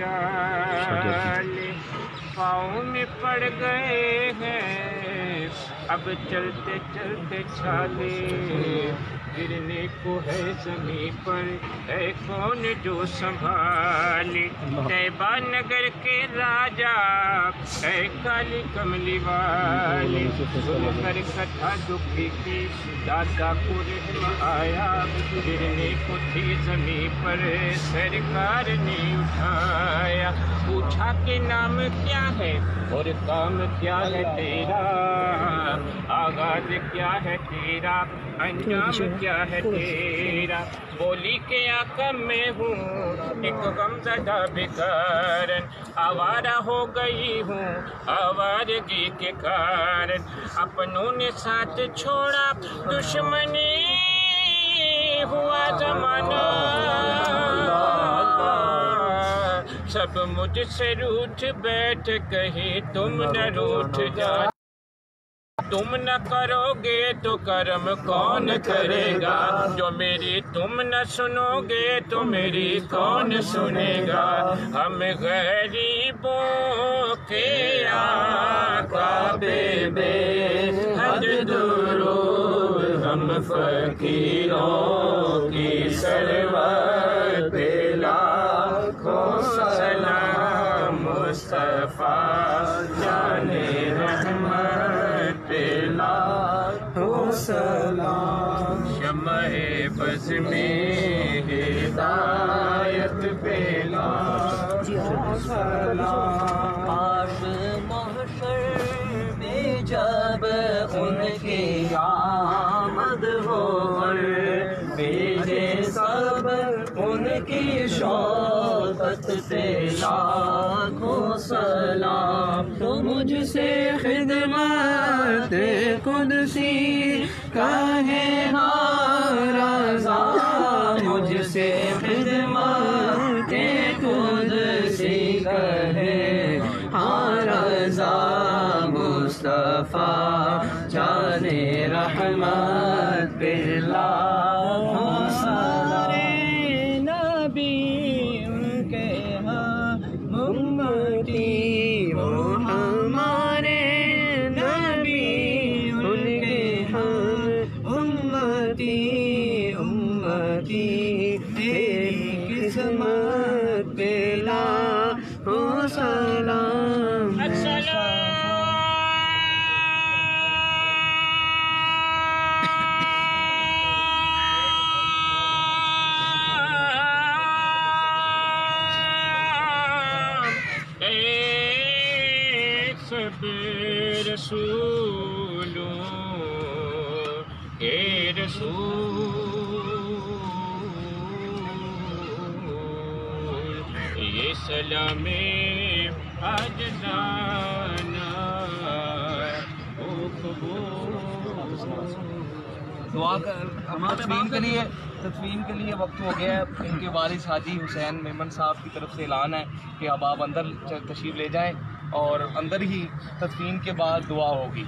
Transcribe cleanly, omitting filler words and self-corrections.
डाले पाँव में पड़ गए हैं, अब चलते चलते छाले गिरने को है ज़मीं पर, है कौन जो संभाले। तैबा नगर के राजा है काली कमली वाले, सुनकर कथा दुखी की दादा को रहम आया, गिरने को थी ज़मीं पर सरकार ने उठाया। पूछा कि नाम क्या है और काम क्या है तेरा, आगाज क्या है तेरा, अंजाम क्या है तेरा। बोली के आका मैं हूँ एक गमज़दा बेकारन, आवारा हो गई हूँ आवारगी के कारण। अपनों ने साथ छोड़ा दुश्मनी हुआ जमाना, सब मुझसे रूठ बैठ कहीं तुम न रूठ जा। तुम न करोगे तो कर्म कौन करेगा, जो मेरी तुम न सुनोगे तो मेरी कौन सुनेगा। हम गरीबों के आका बेबे हद दुरूद, हम फकीरों की सरवत पे लाखों सलाम। मुस्तफा जाने रहमत पे लाखों सलाम। शम्ए बज़ में हिदायत पे लाखों सलाम। आज महशर में जब उनकी आमद हो, भेजे सब उनकी शौकत पे लाखों सलाम। तो मुझसे खिदमत कुदसी कहे नाराज़ा, मुझसे खिदमत कुदसी कहे नाराज़ा। मुस्तफ़ा जाने रहमत पे लाखों सलाम। नबी उनके हाँ उम्मती, वो हमारे नबी उनके हाँ उम्मती। उम्मती तेरी किस्मत पे लाखों सलाम। सब रसूलों के रसूल, ये सलामे आज जाना दुआ कर। हम तस्वीर के लिए वक्त हो गया है। इनके वालिद हाजी हुसैन मेमन साहब की तरफ से ऐलान है कि अब आप अंदर तशरीफ़ ले जाएं और अंदर ही तदफीन के बाद दुआ होगी।